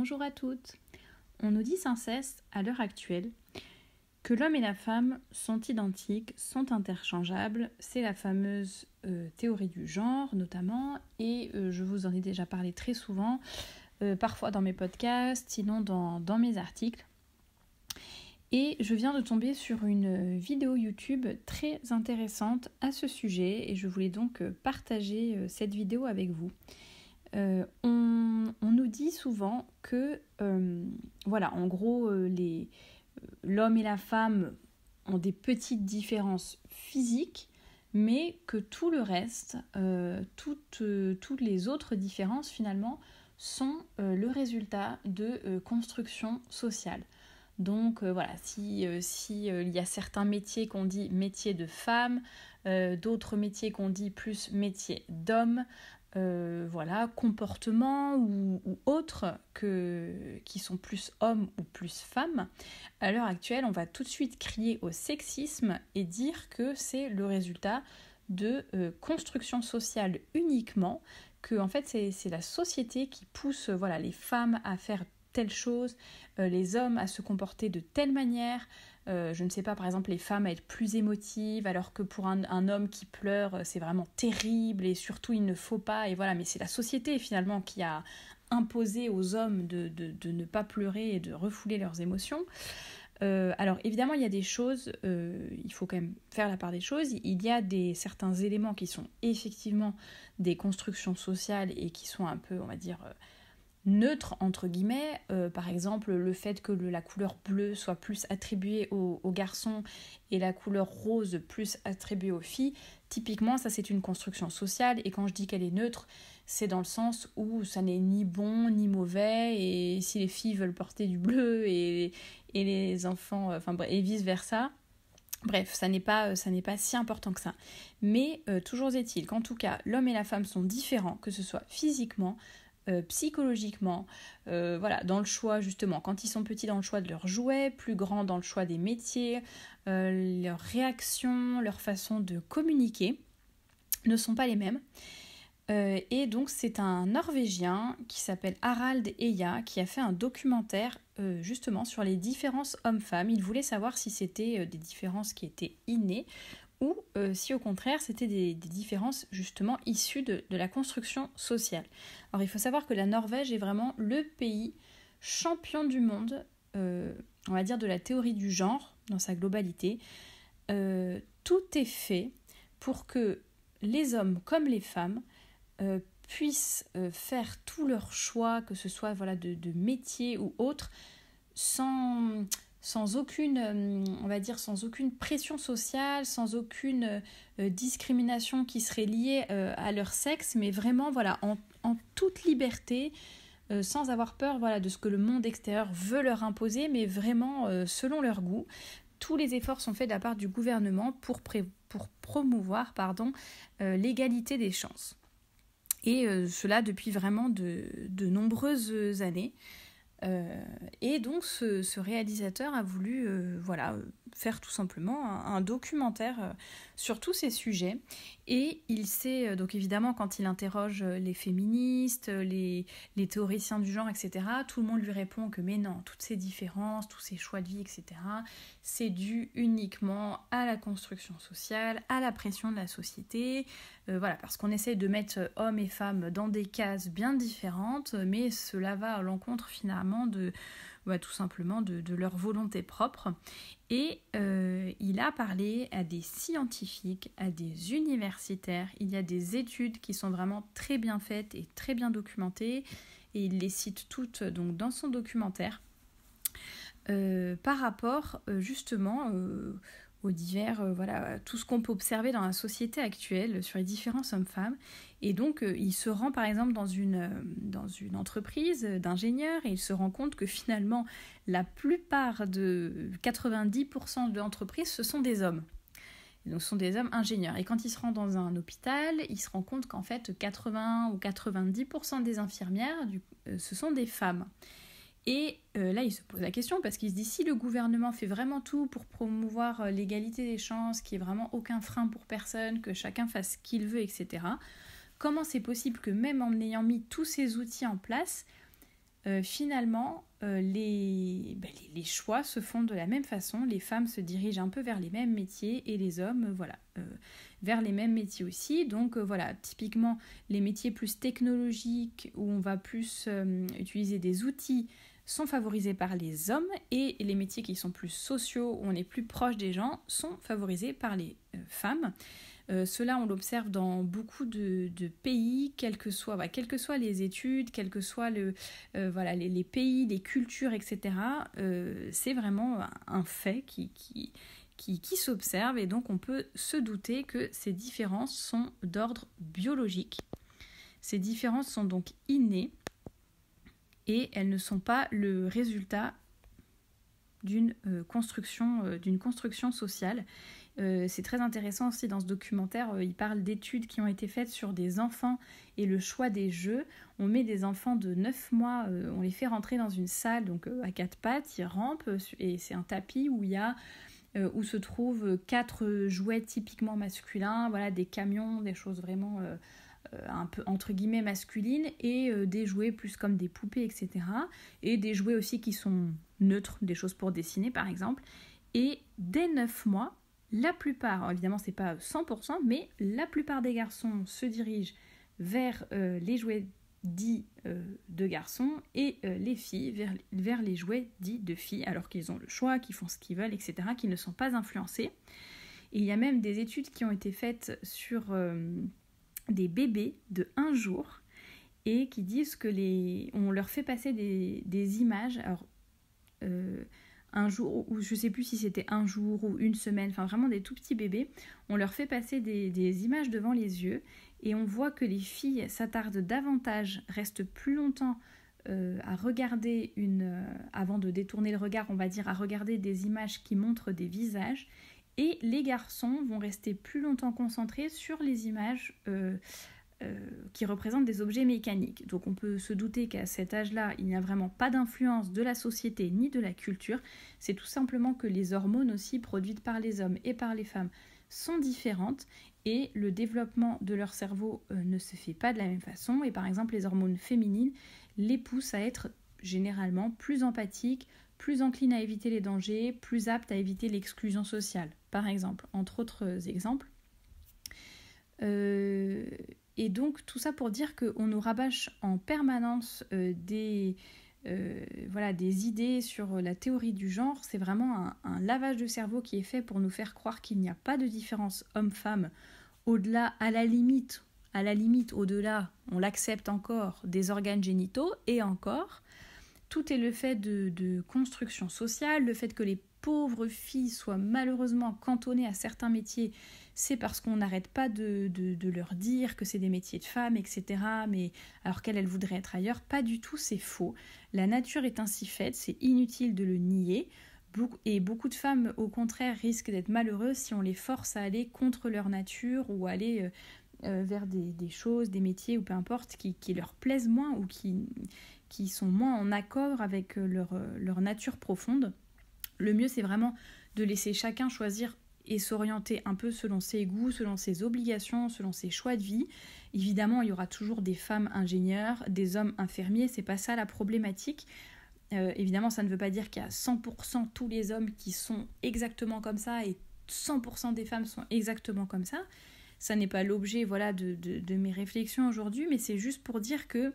Bonjour à toutes. On nous dit sans cesse, à l'heure actuelle, que l'homme et la femme sont identiques, sont interchangeables. C'est la fameuse théorie du genre, notamment, et je vous en ai déjà parlé très souvent, parfois dans mes podcasts, sinon dans mes articles. Et je viens de tomber sur une vidéo YouTube très intéressante à ce sujet, et je voulais donc partager cette vidéo avec vous. On nous dit souvent que, en gros, l'homme et la femme ont des petites différences physiques, mais que tout le reste, toutes les autres différences finalement, sont le résultat de construction sociale. Donc si il y a certains métiers qu'on dit métiers de femmes, d'autres métiers qu'on dit plus métiers d'hommes, comportements ou autres qui sont plus hommes ou plus femmes, à l'heure actuelle, on va tout de suite crier au sexisme et dire que c'est le résultat de construction sociale uniquement, que en fait c'est la société qui pousse les femmes à faire telle chose, les hommes à se comporter de telle manière, je ne sais pas, par exemple les femmes à être plus émotives, alors que pour un homme qui pleure, c'est vraiment terrible et surtout il ne faut pas, et voilà, mais c'est la société finalement qui a imposé aux hommes de ne pas pleurer et de refouler leurs émotions. Alors évidemment il y a des choses, il faut quand même faire la part des choses, il y a certains éléments qui sont effectivement des constructions sociales et qui sont un peu, on va dire, neutre entre guillemets, par exemple le fait que la couleur bleue soit plus attribuée aux garçons et la couleur rose plus attribuée aux filles, typiquement ça c'est une construction sociale, et quand je dis qu'elle est neutre, c'est dans le sens où ça n'est ni bon ni mauvais, et si les filles veulent porter du bleu et les enfants, et vice versa. Bref, ça n'est pas si important que ça. Mais toujours est-il qu'en tout cas, l'homme et la femme sont différents, que ce soit physiquement, psychologiquement, dans le choix justement, quand ils sont petits dans le choix de leurs jouets, plus grands dans le choix des métiers, leurs réactions, leur façon de communiquer ne sont pas les mêmes. Et donc c'est un Norvégien qui s'appelle Harald Eia qui a fait un documentaire justement sur les différences hommes-femmes. Il voulait savoir si c'était des différences qui étaient innées ou si au contraire c'était des différences justement issues de la construction sociale. Alors il faut savoir que la Norvège est vraiment le pays champion du monde, on va dire de la théorie du genre dans sa globalité. Tout est fait pour que les hommes comme les femmes puissent faire tous leurs choix, que ce soit de métier ou autre, sans aucune, sans aucune pression sociale, sans aucune discrimination qui serait liée à leur sexe, mais vraiment en toute liberté, sans avoir peur de ce que le monde extérieur veut leur imposer, mais vraiment selon leur goût. Tous les efforts sont faits de la part du gouvernement pour promouvoir l'égalité des chances. Et cela depuis vraiment de nombreuses années. Et donc ce réalisateur a voulu faire tout simplement un documentaire sur tous ces sujets, et il sait, donc évidemment quand il interroge les féministes, les théoriciens du genre, etc., tout le monde lui répond que mais non, toutes ces différences, tous ces choix de vie, etc., c'est dû uniquement à la construction sociale, à la pression de la société, parce qu'on essaye de mettre hommes et femmes dans des cases bien différentes, mais cela va à l'encontre finalement tout simplement de leur volonté propre. Et il a parlé à des scientifiques, à des universitaires. Il y a des études qui sont vraiment très bien faites et très bien documentées, et il les cite toutes donc dans son documentaire par rapport justement aux divers, tout ce qu'on peut observer dans la société actuelle sur les différences hommes-femmes. Et donc il se rend par exemple dans une entreprise d'ingénieurs, et il se rend compte que finalement la plupart de 90% de l'entreprise, ce sont des hommes. Et donc ce sont des hommes ingénieurs. Et quand il se rend dans un hôpital, il se rend compte qu'en fait 80 ou 90% des infirmières, ce sont des femmes. Et là, il se pose la question, parce qu'il se dit, si le gouvernement fait vraiment tout pour promouvoir l'égalité des chances, qu'il n'y ait vraiment aucun frein pour personne, que chacun fasse ce qu'il veut, etc., comment c'est possible que même en ayant mis tous ces outils en place, finalement, les choix se font de la même façon. Les femmes se dirigent un peu vers les mêmes métiers et les hommes, vers les mêmes métiers aussi. Donc typiquement, les métiers plus technologiques où on va plus utiliser des outils sont favorisés par les hommes, et les métiers qui sont plus sociaux, où on est plus proche des gens, sont favorisés par les femmes. Cela, on l'observe dans beaucoup de pays, quelles que soient les études, quels que soient les pays, les cultures, etc. C'est vraiment un fait qui s'observe, et donc on peut se douter que ces différences sont d'ordre biologique. Ces différences sont donc innées, et elles ne sont pas le résultat d'une construction sociale. C'est très intéressant aussi dans ce documentaire, il parle d'études qui ont été faites sur des enfants et le choix des jeux. On met des enfants de 9 mois, on les fait rentrer dans une salle donc à 4 pattes, ils rampent, et c'est un tapis où se trouvent 4 jouets typiquement masculins, des camions, des choses vraiment un peu entre guillemets masculines, et des jouets plus comme des poupées, etc. Et des jouets aussi qui sont neutres, des choses pour dessiner par exemple. Et dès 9 mois, la plupart, évidemment c'est pas 100%, mais la plupart des garçons se dirigent vers les jouets dits de garçons, et les filles vers les jouets dits de filles, alors qu'ils ont le choix, qu'ils font ce qu'ils veulent, etc., qu'ils ne sont pas influencés. Et il y a même des études qui ont été faites sur des bébés de 1 jour, et qui disent que on leur fait passer des images, alors un jour, ou je sais plus si c'était 1 jour ou 1 semaine, enfin vraiment des tout petits bébés, on leur fait passer des images devant les yeux, et on voit que les filles s'attardent davantage, restent plus longtemps à regarder avant de détourner le regard, on va dire, à regarder des images qui montrent des visages, et les garçons vont rester plus longtemps concentrés sur les images qui représentent des objets mécaniques. Donc on peut se douter qu'à cet âge-là, il n'y a vraiment pas d'influence de la société ni de la culture. C'est tout simplement que les hormones aussi produites par les hommes et par les femmes sont différentes, et le développement de leur cerveau ne se fait pas de la même façon. Et par exemple, les hormones féminines les poussent à être généralement plus empathiques, plus enclines à éviter les dangers, plus aptes à éviter l'exclusion sociale, par exemple, entre autres exemples. Et donc tout ça pour dire qu'on nous rabâche en permanence des idées sur la théorie du genre. C'est vraiment un lavage de cerveau qui est fait pour nous faire croire qu'il n'y a pas de différence homme-femme. Au-delà, à la limite, au-delà, on l'accepte encore, des organes génitaux, et encore, tout est le fait de construction sociale, le fait que les pauvres filles soient malheureusement cantonnées à certains métiers, c'est parce qu'on n'arrête pas de leur dire que c'est des métiers de femmes, etc. Mais alors qu'elles voudraient être ailleurs, pas du tout, c'est faux. La nature est ainsi faite, c'est inutile de le nier. Et beaucoup de femmes, au contraire, risquent d'être malheureuses si on les force à aller contre leur nature, ou aller vers des choses, des métiers, ou peu importe, qui leur plaisent moins, ou qui sont moins en accord avec leur nature profonde. Le mieux, c'est vraiment de laisser chacun choisir et s'orienter un peu selon ses goûts, selon ses obligations, selon ses choix de vie. Évidemment, il y aura toujours des femmes ingénieurs, des hommes infirmiers, c'est pas ça la problématique. Évidemment, ça ne veut pas dire qu'il y a 100% tous les hommes qui sont exactement comme ça, et 100% des femmes sont exactement comme ça. Ça n'est pas l'objet de mes réflexions aujourd'hui, mais c'est juste pour dire que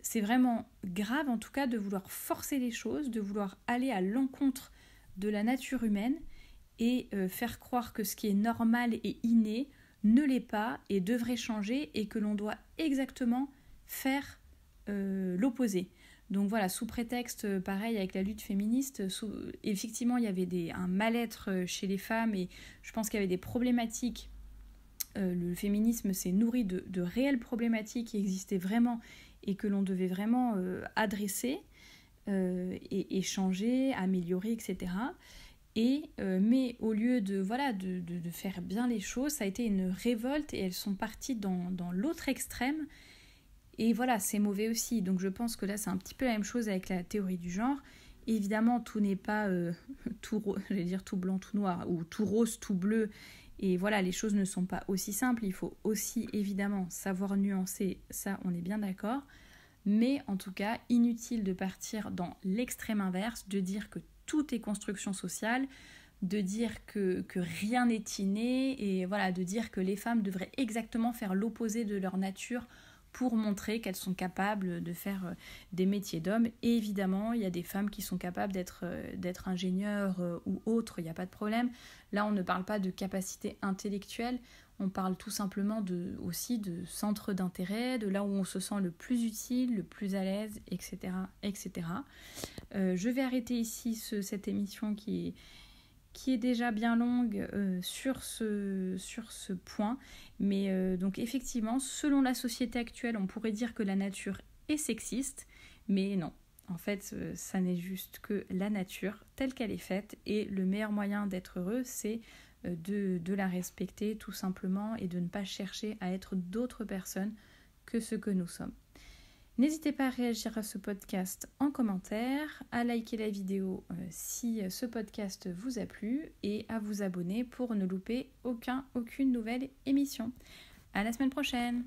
c'est vraiment grave, en tout cas, de vouloir forcer les choses, de vouloir aller à l'encontre de la nature humaine, et faire croire que ce qui est normal et inné ne l'est pas et devrait changer, et que l'on doit exactement faire l'opposé. Donc voilà, sous prétexte, pareil avec la lutte féministe, effectivement il y avait un mal-être chez les femmes, et je pense qu'il y avait des problématiques. Le féminisme s'est nourri de réelles problématiques qui existaient vraiment, et que l'on devait vraiment adresser et changer, améliorer, etc. Mais au lieu de faire bien les choses, ça a été une révolte, et elles sont parties dans l'autre extrême. Et voilà, c'est mauvais aussi. Donc je pense que là, c'est un petit peu la même chose avec la théorie du genre. Évidemment, tout n'est pas tout blanc, tout noir, ou tout rose, tout bleu. Et voilà, les choses ne sont pas aussi simples. Il faut aussi, évidemment, savoir nuancer. Ça, on est bien d'accord. mais en tout cas, inutile de partir dans l'extrême inverse, de dire que tout est construction sociale, de dire que rien n'est inné, et voilà, de dire que les femmes devraient exactement faire l'opposé de leur nature pour montrer qu'elles sont capables de faire des métiers d'hommes. Et évidemment, il y a des femmes qui sont capables d'être ingénieures ou autres, il n'y a pas de problème. Là, on ne parle pas de capacité intellectuelle, on parle tout simplement aussi de centre d'intérêt, de là où on se sent le plus utile, le plus à l'aise, etc. etc. Je vais arrêter ici cette émission qui est déjà bien longue sur ce point. Mais donc effectivement, selon la société actuelle, on pourrait dire que la nature est sexiste, mais non. En fait, ça n'est juste que la nature telle qu'elle est faite, et le meilleur moyen d'être heureux, c'est de la respecter tout simplement, et de ne pas chercher à être d'autres personnes que ce que nous sommes. N'hésitez pas à réagir à ce podcast en commentaire, à liker la vidéo si ce podcast vous a plu, et à vous abonner pour ne louper aucune nouvelle émission. À la semaine prochaine!